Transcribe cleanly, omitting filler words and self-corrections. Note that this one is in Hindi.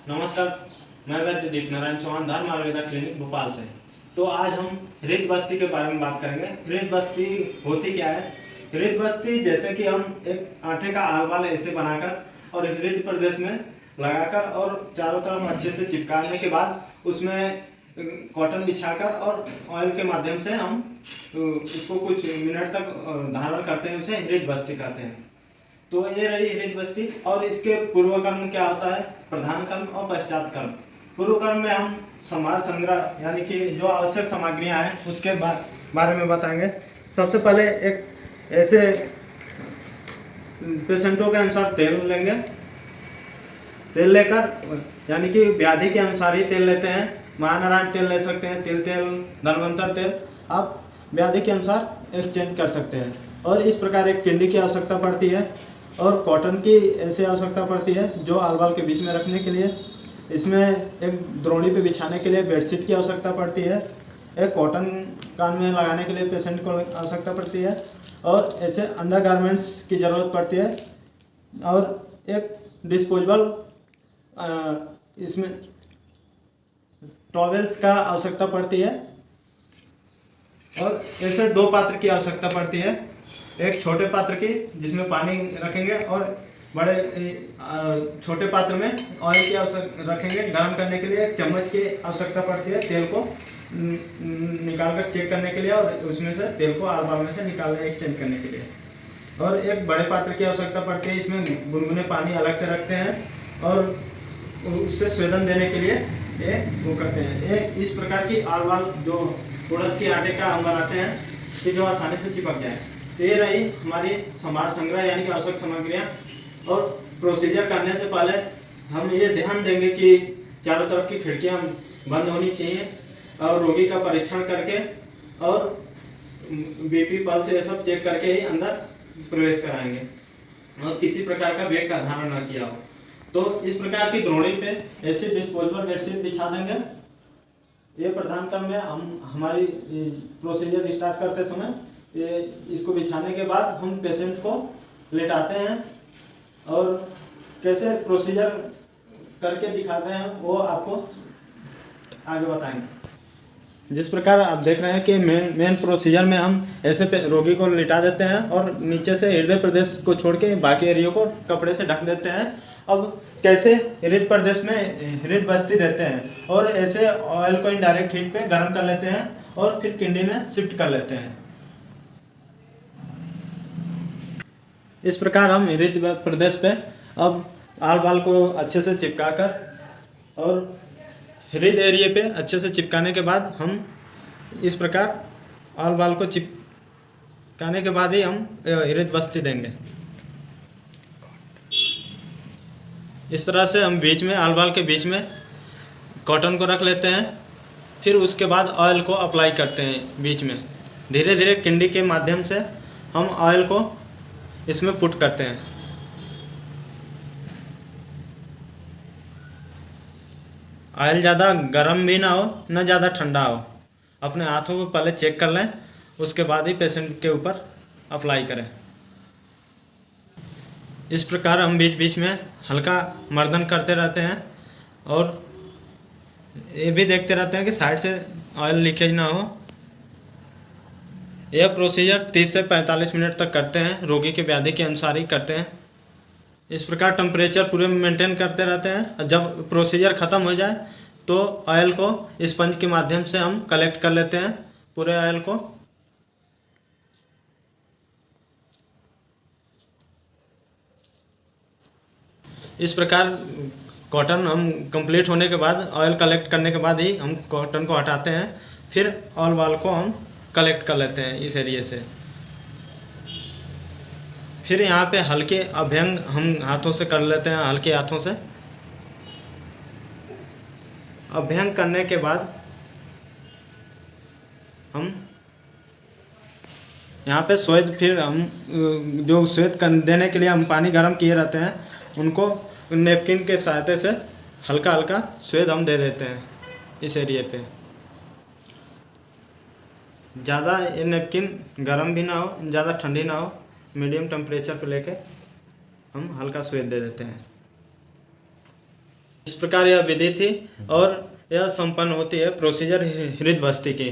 नमस्कार, मैं वैद्य दीप नारायण चौहान, धर्म आयुर्वेदा क्लिनिक भोपाल से। तो आज हम हृद बस्ती के बारे में बात करेंगे। हृद बस्ती होती क्या है? हृद बस्ती जैसे कि हम एक आटे का आलवाल ऐसे बनाकर और हृद प्रदेश में लगाकर और चारों तरफ अच्छे से चिपकाने के बाद उसमें कॉटन बिछाकर और ऑयल के माध्यम से हम उसको कुछ मिनट तक धारण करते हैं, उसे हृद बस्ती कहते हैं। तो ये रही हृद बस्ती। और इसके पूर्व कर्म क्या होता है? प्रधान कर्म और पश्चात कर्म। पूर्व कर्म में हम समार संग्रह यानी कि जो आवश्यक सामग्रियां हैं उसके बारे में बताएंगे। सबसे पहले एक ऐसे पेशेंटों के अनुसार तेल लेंगे। तेल लेकर यानी कि व्याधि के अनुसार ही तेल लेते हैं। महानारायण तेल ले सकते हैं, तिल तेल, धन्वंतर तेल, आप व्याधि के अनुसार एक्सचेंज कर सकते हैं। और इस प्रकार एक किंडी की आवश्यकता पड़ती है और कॉटन की ऐसे आवश्यकता पड़ती है जो आलवाल के बीच में रखने के लिए। इसमें एक द्रोणी पे बिछाने के लिए बेडशीट की आवश्यकता पड़ती है। एक कॉटन कान में लगाने के लिए पेशेंट को आवश्यकता पड़ती है और ऐसे अंडर गारमेंट्स की ज़रूरत पड़ती है। और एक डिस्पोजेबल इसमें टॉवेल्स का आवश्यकता पड़ती है। और ऐसे दो पात्र की आवश्यकता पड़ती है, एक छोटे पात्र की जिसमें पानी रखेंगे और बड़े छोटे पात्र में ऑयल की आवश्यकता रखेंगे गर्म करने के लिए। एक चम्मच की आवश्यकता पड़ती है तेल को निकाल कर चेक करने के लिए और उसमें से तेल को आलवाल में से निकाल एक्सचेंज करने के लिए। और एक बड़े पात्र की आवश्यकता पड़ती है, इसमें गुनगुने पानी अलग से रखते हैं और उससे स्वेदन देने के लिए ये वो करते हैं। ये इस प्रकार की आलवाल जो उड़द के आटे का हम बनाते हैं कि जो आसानी से चिपक जाए। तो ये रही हमारी समार संग्रह यानी कि आवश्यक सामग्रियाँ। और प्रोसीजर करने से पहले हम ये ध्यान देंगे कि चारों तरफ की खिड़कियाँ बंद होनी चाहिए और रोगी का परीक्षण करके और बीपी पल्स ये सब चेक करके ही अंदर प्रवेश कराएंगे और किसी प्रकार का बैग का धारण न किया हो। तो इस प्रकार की द्रोणी पे ऐसी डिस्पोजेबल बेडशीट बिछा देंगे। ये प्रधान कर्म में हम हमारी प्रोसीजर स्टार्ट करते समय इसको बिछाने के बाद हम पेशेंट को लेटाते हैं और कैसे प्रोसीजर करके दिखाते हैं वो आपको आगे बताएंगे। जिस प्रकार आप देख रहे हैं कि मेन प्रोसीजर में हम ऐसे रोगी को लिटा देते हैं और नीचे से हृदय प्रदेश को छोड़ के बाकी एरिया को कपड़े से ढक देते हैं। अब कैसे हृदय प्रदेश में हृदय बस्ती देते हैं और ऐसे ऑयल को इनडायरेक्ट हीट पे गर्म कर लेते हैं और फिर किंडी में शिफ्ट कर लेते हैं। इस प्रकार हम हृदय प्रदेश पे अब आलवाल को अच्छे से चिपका कर और हृदय एरिया पे अच्छे से चिपकाने के बाद हम इस प्रकार आलवाल को चिपकाने के बाद ही हम हृदय बस्ती देंगे। इस तरह से हम बीच में आलवाल के बीच में कॉटन को रख लेते हैं, फिर उसके बाद ऑयल को अप्लाई करते हैं बीच में। धीरे धीरे किंडी के माध्यम से हम ऑयल को इसमें पुट करते हैं। ऑयल ज़्यादा गर्म भी ना हो न ज़्यादा ठंडा हो, अपने हाथों को पहले चेक कर लें, उसके बाद ही पेशेंट के ऊपर अप्लाई करें। इस प्रकार हम बीच बीच में हल्का मर्दन करते रहते हैं और ये भी देखते रहते हैं कि साइड से ऑयल लीकेज ना हो। यह प्रोसीजर 30 से 45 मिनट तक करते हैं, रोगी के व्याधि के अनुसार ही करते हैं। इस प्रकार टेम्परेचर पूरे मेंटेन करते रहते हैं। जब प्रोसीजर ख़त्म हो जाए तो ऑयल को स्पंज के माध्यम से हम कलेक्ट कर लेते हैं, पूरे ऑयल को। इस प्रकार कॉटन हम कंप्लीट होने के बाद ऑयल कलेक्ट करने के बाद ही हम कॉटन को हटाते हैं, फिर आलवाल को हम कलेक्ट कर लेते हैं इस एरिया से। फिर यहाँ पे हल्के अभ्यंग हम हाथों से कर लेते हैं, हल्के हाथों से। अभ्यंग करने के बाद हम यहाँ पे स्वेद, फिर हम जो स्वेद देने के लिए हम पानी गर्म किए रहते हैं उनको नेपकिन के सहायता से हल्का हल्का स्वेद हम दे देते हैं इस एरिया पे। ज़्यादा ये नेपकिन गर्म भी ना हो, ज़्यादा ठंडी ना हो, मीडियम टेम्परेचर पे लेके हम हल्का स्वेद दे देते हैं। इस प्रकार यह विधि थी और यह संपन्न होती है प्रोसीजर हृदय बस्ती की।